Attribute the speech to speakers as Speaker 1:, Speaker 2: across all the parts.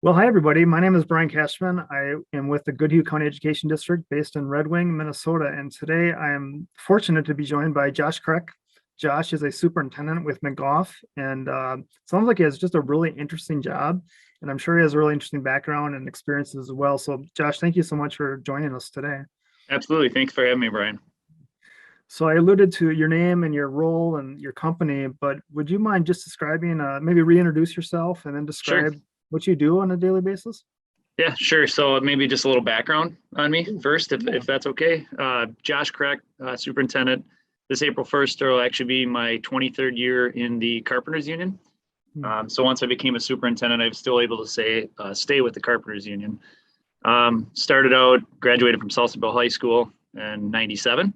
Speaker 1: Well, hi, everybody. My name is Brian Cashman. I am with the Goodhue County Education District based in Red Wing, Minnesota. And today I am fortunate to be joined by Josh Krech. Josh is a superintendent with McGough, and sounds like he has just a really interesting job. And I'm sure he has a really interesting background and experiences as well. So, Josh, thank you so much for joining us today.
Speaker 2: Absolutely. Thanks for having me, Brian.
Speaker 1: So I alluded to your name and your role and your company, but would you mind just describing, maybe reintroduce yourself and then describe what you do on a daily basis?
Speaker 2: Yeah, sure. So maybe just a little background on me first, if that's okay. Josh Krech, superintendent. This April 1st will actually be my 23rd year in the Carpenters Union. So once I became a superintendent, I was still able to stay with the Carpenters Union. Started out, graduated from Salsaville High School in '97.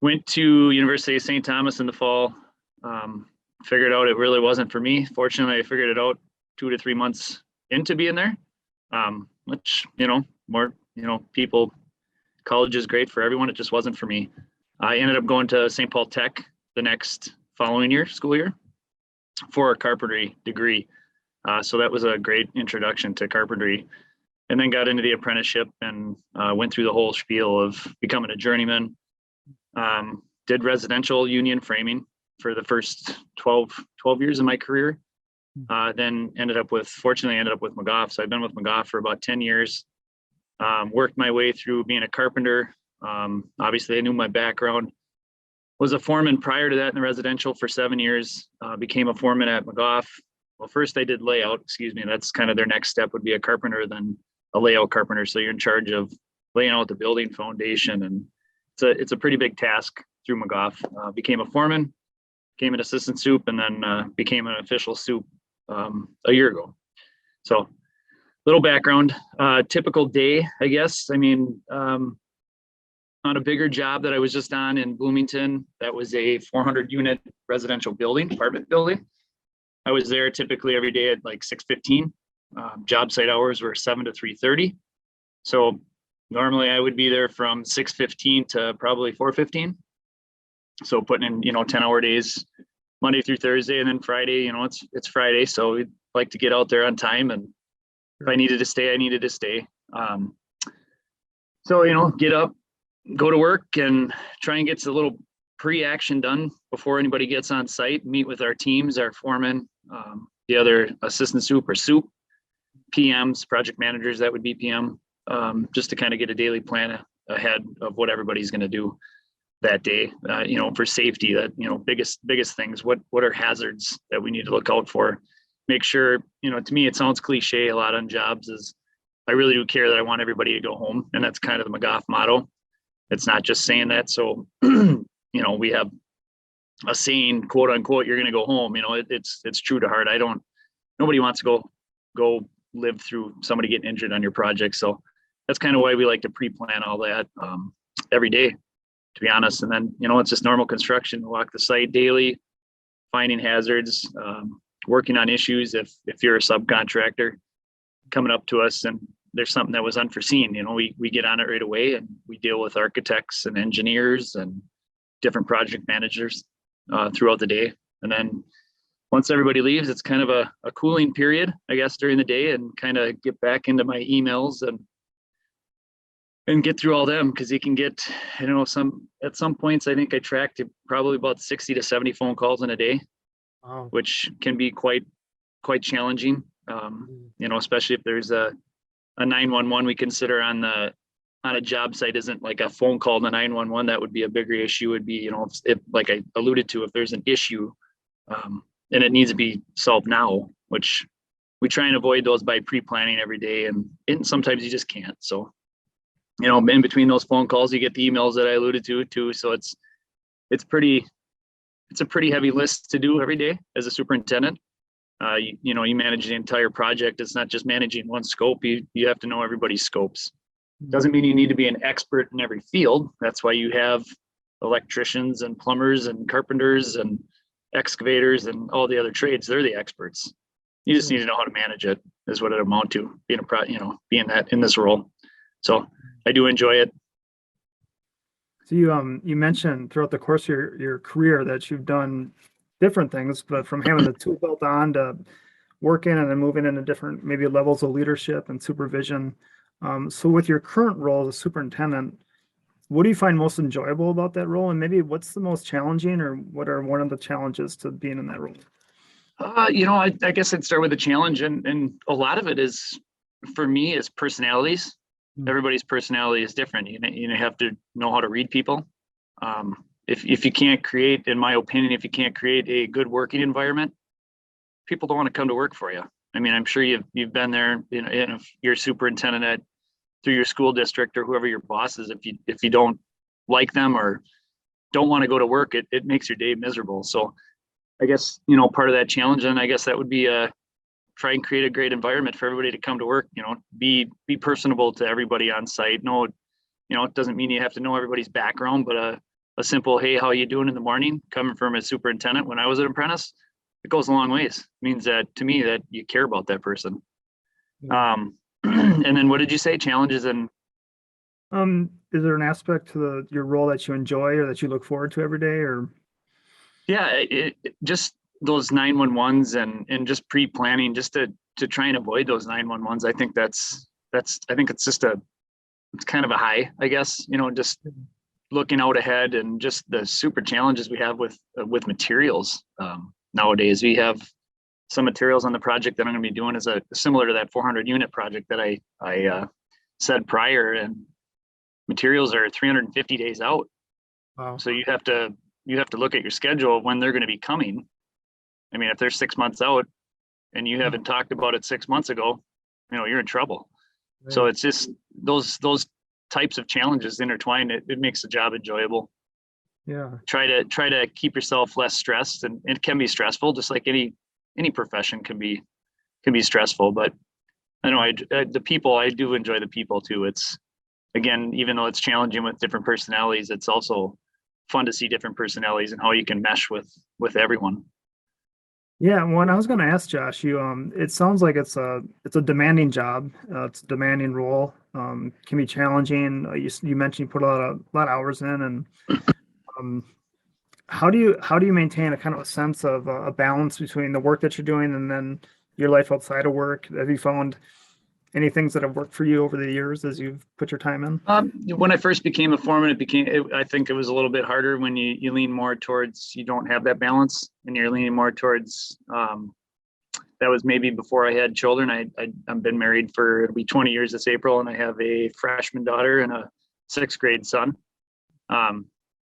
Speaker 2: Went to University of St. Thomas in the fall. Figured out it really wasn't for me. Fortunately, I figured it out 2 to 3 months into being there, which, people, college is great for everyone. It just wasn't for me. I ended up going to St. Paul Tech the next following school year, for a carpentry degree. So that was a great introduction to carpentry. And then got into the apprenticeship and went through the whole spiel of becoming a journeyman. Did residential union framing for the first 12 years of my career. Then fortunately ended up with McGough. So I've been with McGough for about 10 years. Worked my way through being a carpenter. Obviously I knew my background. Was a foreman prior to that in the residential for 7 years. Became a foreman at McGough. Well, first I did layout, that's kind of their next step would be a carpenter, then a layout carpenter. So you're in charge of laying out the building foundation, and it's a pretty big task through McGough. Became a foreman, became an assistant soup, and then became an official soup a year ago. So little background, typical day, I guess. On a bigger job that I was just on in Bloomington, that was a 400 unit residential apartment building. I was there typically every day at like 6:15. Job site hours were 7 to 3:30. So normally I would be there from 6:15 to probably 4:15. So putting in, 10-hour days, Monday through Thursday, and then Friday, it's Friday. So we'd like to get out there on time. And if I needed to stay, I needed to stay. So, get up, go to work, and try and get a little pre-action done before anybody gets on site, meet with our teams, our foremen, the other assistant soup or soup, PMs, project managers, that would be PM, just to kind of get a daily plan ahead of what everybody's going to do that day, for safety, that, biggest things, what are hazards that we need to look out for, make sure, to me, it sounds cliche a lot on jobs is I really do care that I want everybody to go home. And that's kind of the McGough motto. It's not just saying that. So, we have a saying, quote unquote, you're going to go home. It's true to heart. Nobody wants to go live through somebody getting injured on your project. So that's kind of why we like to pre-plan all that every day, to be honest. And then, it's just normal construction, walk the site daily, finding hazards, working on issues. If you're a subcontractor coming up to us and there's something that was unforeseen, we get on it right away, and we deal with architects and engineers and different project managers throughout the day. And then once everybody leaves, it's kind of a cooling period, I guess, during the day, and kind of get back into my emails and get through all them, because you can get, at some points, I think I tracked probably about 60 to 70 phone calls in a day.
Speaker 1: Wow.
Speaker 2: Which can be quite challenging, especially if there's a 911 we consider on a job site isn't like a phone call to 911. That would be a bigger issue. Would be, if like I alluded to, if there's an issue and it needs to be solved now, which we try and avoid those by pre-planning every day, and sometimes you just can't. So, in between those phone calls, you get the emails that I alluded to too. So it's a pretty heavy list to do every day as a superintendent. You manage the entire project. It's not just managing one scope. You have to know everybody's scopes. Doesn't mean you need to be an expert in every field. That's why you have electricians and plumbers and carpenters and excavators and all the other trades. They're the experts. You just need to know how to manage it, is what it amount to, being that in this role. So I do enjoy it.
Speaker 1: So you mentioned throughout the course of your career that you've done different things, but from having the tool belt on to working and then moving into different maybe levels of leadership and supervision. So with your current role as a superintendent, what do you find most enjoyable about that role? And maybe what's the most challenging, or what are one of the challenges to being in that role?
Speaker 2: I guess I'd start with the challenge, and a lot of it is, for me, is personalities. Everybody's personality is different. You have to know how to read people. If you can't create, in my opinion, if you can't create a good working environment, people don't want to come to work for you. I mean, I'm sure you've been there. If you're superintendent through your school district or whoever your boss is, if you don't like them or don't want to go to work, it makes your day miserable. So I guess, part of that challenge, and I guess that would be try and create a great environment for everybody to come to work, be personable to everybody on site. No, it doesn't mean you have to know everybody's background, but a simple, hey, how you doing in the morning, coming from a superintendent when I was an apprentice, it goes a long ways. It means that, to me, that you care about that person. And then what did you say? Challenges and
Speaker 1: Is there an aspect to your role that you enjoy or that you look forward to every day, or?
Speaker 2: Yeah, it just those 911s and just pre-planning just to try and avoid those 911s. I think I think it's kind of a high, I guess, just looking out ahead, and just the super challenges we have with materials. Nowadays, we have some materials on the project that I'm going to be doing is similar to that 400 unit project that I said prior, and materials are 350 days out.
Speaker 1: Wow.
Speaker 2: So you have to look at your schedule of when they're going to be coming. I mean, if they're 6 months out and you haven't talked about it 6 months ago, you're in trouble. Right. So it's just those types of challenges intertwined. It makes the job enjoyable.
Speaker 1: Yeah.
Speaker 2: Try to keep yourself less stressed, and it can be stressful, just like any profession can be stressful. But I know I do enjoy the people too. It's, again, even though it's challenging with different personalities, it's also fun to see different personalities and how you can mesh with everyone.
Speaker 1: Yeah, when I was going to ask Josh, it sounds like it's a demanding job. It's a demanding role. Can be challenging. You mentioned you put a lot of hours in, and how do you maintain a kind of a sense of a balance between the work that you're doing and then your life outside of work? Have you found any things that have worked for you over the years as you've put your time in?
Speaker 2: When I first became a foreman, I think it was a little bit harder when you lean more towards, you don't have that balance, and you're leaning more towards, that was maybe before I had children. I've been married it'll be 20 years this April, and I have a freshman daughter and a 6th grade son.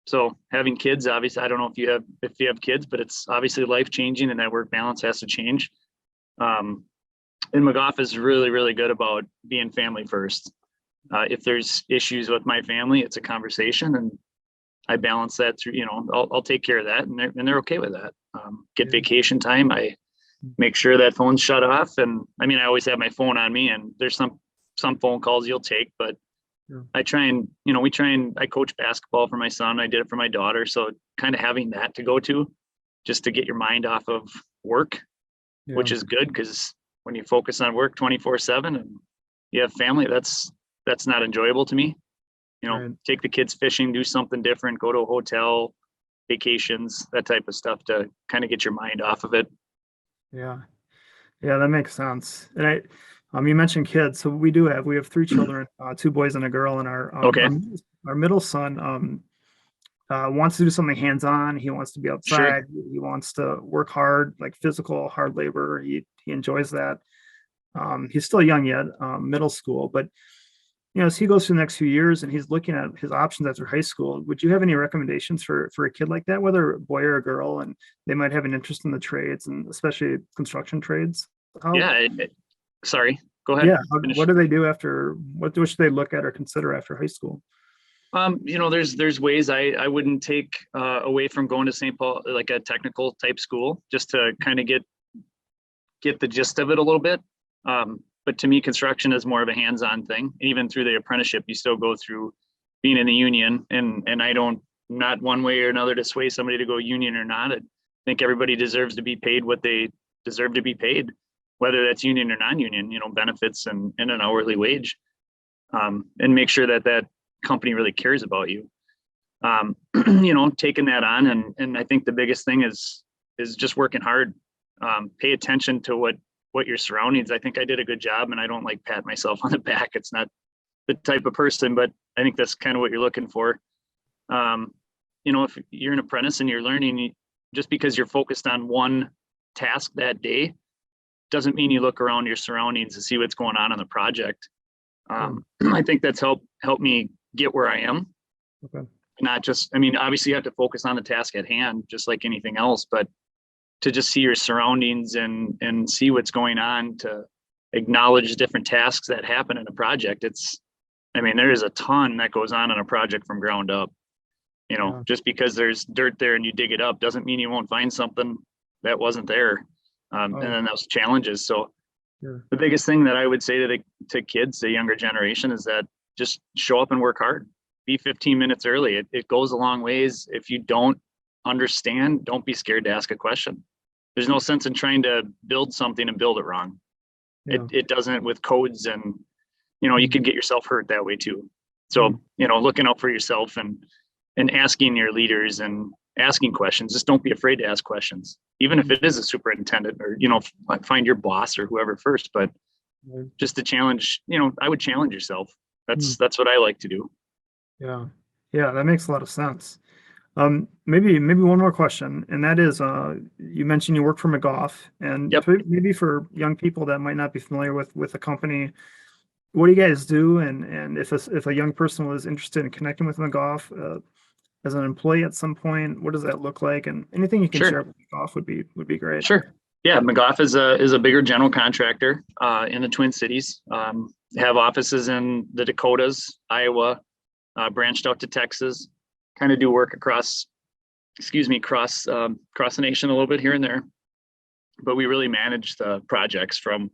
Speaker 2: So having kids, obviously, I don't know if you have kids, but it's obviously life-changing, and that work balance has to change. And McGough is really, really good about being family first. If there's issues with my family, it's a conversation, and I balance that through, I'll take care of that, and they're okay with that. Get vacation time. I make sure that phone's shut off. And I mean, I always have my phone on me, and there's some phone calls you'll take, but I try and, I coach basketball for my son. I did it for my daughter. So kind of having that to go to just to get your mind off of work, which is good, because when you focus on work 24/7 and you have family, that's not enjoyable to me. Right. Take the kids fishing, do something different, go to a hotel, vacations, that type of stuff to kind of get your mind off of it.
Speaker 1: Yeah, that makes sense. And you mentioned kids, so we have 3 children, 2 boys and a girl, and our middle son wants to do something hands-on. He wants to be outside. Sure. He wants to work hard, like physical hard labor. He enjoys that. He's still young yet, middle school, but as he goes through the next few years and he's looking at his options after high school, would you have any recommendations for a kid like that, whether a boy or a girl, and they might have an interest in the trades, and especially construction trades?
Speaker 2: Sorry, go ahead.
Speaker 1: Yeah. What do they do what should they look at or consider after high school?
Speaker 2: There's ways I wouldn't take away from going to St. Paul, like a technical type school, just to kind of get the gist of it a little bit. But to me, construction is more of a hands-on thing. Even through the apprenticeship, you still go through being in the union, and I don't, not one way or another to sway somebody to go union or not. I think everybody deserves to be paid what they deserve to be paid, whether that's union or non-union, benefits and an hourly wage, and make sure that company really cares about you. Taking that on, and I think the biggest thing is just working hard. Pay attention to what what your surroundings. I think I did a good job, and I don't like pat myself on the back. It's not the type of person, but I think that's kind of what you're looking for. If you're an apprentice and you're learning, just because you're focused on one task that day doesn't mean you look around your surroundings to see what's going on the project. I think that's helped me get where I am.
Speaker 1: Okay.
Speaker 2: Not just, obviously you have to focus on the task at hand, just like anything else, but to just see your surroundings and see what's going on, to acknowledge different tasks that happen in a project. There is a ton that goes on in a project from ground up. Just because there's dirt there and you dig it up doesn't mean you won't find something that wasn't there. And then those challenges. So the biggest thing that I would say to kids, the younger generation, is that just show up and work hard. Be 15 minutes early. It goes a long ways. If you don't understand, don't be scared to ask a question. There's no sense in trying to build something and build it wrong.
Speaker 1: Yeah.
Speaker 2: It doesn't with codes, and you could get yourself hurt that way too. So looking out for yourself and asking your leaders and asking questions. Just don't be afraid to ask questions, even if it is a superintendent, or find your boss or whoever first. But just to challenge, I would challenge yourself. That's what I like to do.
Speaker 1: Yeah, that makes a lot of sense. Maybe one more question, and that is, you mentioned you work for McGough, and
Speaker 2: Yep.
Speaker 1: maybe for young people that might not be familiar with the company, what do you guys do? And if a young person was interested in connecting with McGough as an employee at some point, what does that look like? And anything you can
Speaker 2: Sure.
Speaker 1: share with McGough would be great.
Speaker 2: Sure. Yeah, McGough is a bigger general contractor in the Twin Cities. Have offices in the Dakotas, Iowa, branched out to Texas. Kind of do work across the nation a little bit here and there. But we really manage the projects from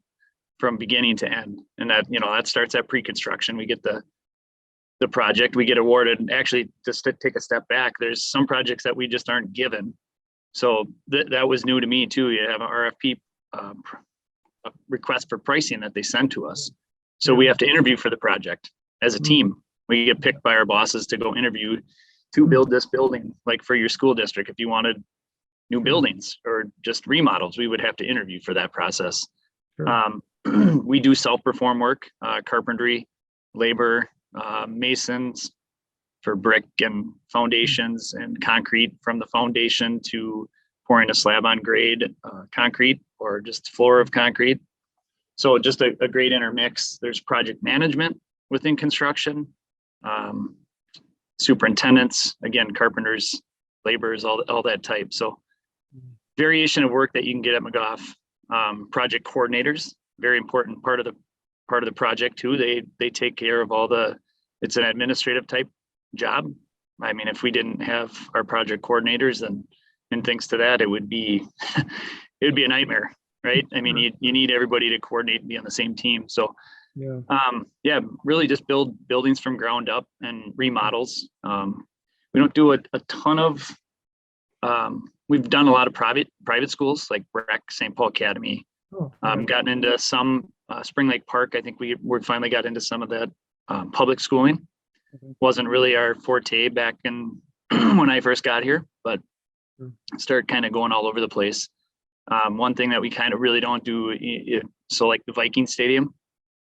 Speaker 2: beginning to end, and that starts at pre-construction. We get the project, we get awarded. Actually, just to take a step back, there's some projects that we just aren't given. So that was new to me too. You have an RFP, a request for pricing that they send to us. So we have to interview for the project as a team. We get picked by our bosses to go interview to build this building. Like for your school district, if you wanted new buildings or just remodels, we would have to interview for that process.
Speaker 1: Sure.
Speaker 2: We do self-perform work, carpentry, labor, masons for brick and foundations, and concrete from the foundation to pouring a slab on grade concrete or just floor of concrete. So just a great intermix. There's project management within construction, superintendents, again, carpenters, laborers, all that type. So variation of work that you can get at McGough. Project coordinators, very important part of the project too. They take care of it's an administrative type job. If we didn't have our project coordinators and things to that, it would be a nightmare, right? You need everybody to coordinate and be on the same team. So really just build buildings from ground up and remodels. We don't do a ton of, we've done a lot of private schools like Breck, St. Paul Academy. Gotten into some Spring Lake Park. I think we finally got into some of that public schooling. Wasn't really our forte back in when I first got here, but started kind of going all over the place. One thing that we kind of really don't do, so like the Viking Stadium,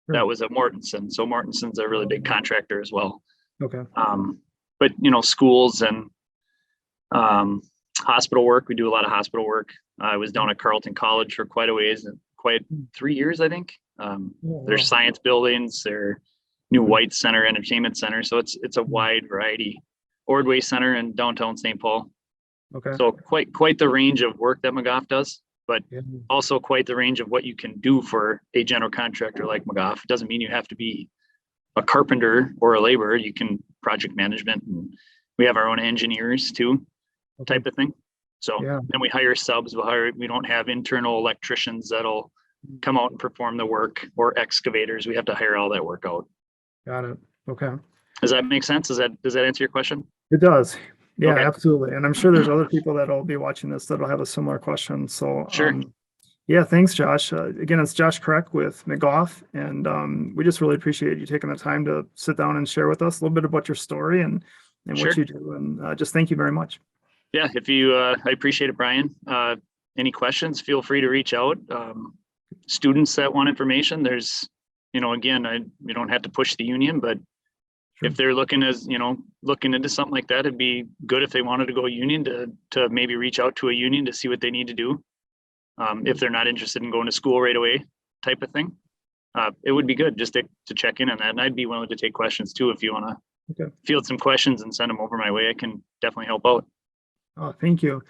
Speaker 2: that was a Mortensen. So Mortensen's a really big contractor as well.
Speaker 1: Okay.
Speaker 2: But schools and hospital work, we do a lot of hospital work. I was down at Carleton College for quite a ways, quite 3 years, I think. There's science buildings, their new White Center, Entertainment Center. So it's a wide variety. Ordway Center in downtown St. Paul.
Speaker 1: Okay.
Speaker 2: So quite the range of work that McGough does, but also quite the range of what you can do for a general contractor like McGough. It doesn't mean you have to be a carpenter or a laborer. You can project management, and we have our own engineers too, type of thing. So then we hire subs. We don't have internal electricians that'll come out and perform the work, or excavators. We have to hire all that work out.
Speaker 1: Got it. Okay.
Speaker 2: Does that make sense? Does that answer your question?
Speaker 1: It does. Yeah,
Speaker 2: Okay.
Speaker 1: absolutely. And I'm sure there's other people that'll be watching this that'll have a similar question. So
Speaker 2: Sure.
Speaker 1: Thanks, Josh. Again, it's Josh Krech with McGough, and we just really appreciate you taking the time to sit down and share with us a little bit about your story and
Speaker 2: Sure.
Speaker 1: what you do. And just thank you very much.
Speaker 2: Yeah, I appreciate it, Brian. Any questions, feel free to reach out. students that want information, there's, again, we don't have to push the union, but if they're looking into something like that, it'd be good if they wanted to go union to maybe reach out to a union to see what they need to do. If they're not interested in going to school right away type of thing. It would be good just to check in on that. And I'd be willing to take questions too. If you want to field some questions and send them over my way, I can definitely help out.
Speaker 1: Oh, thank you.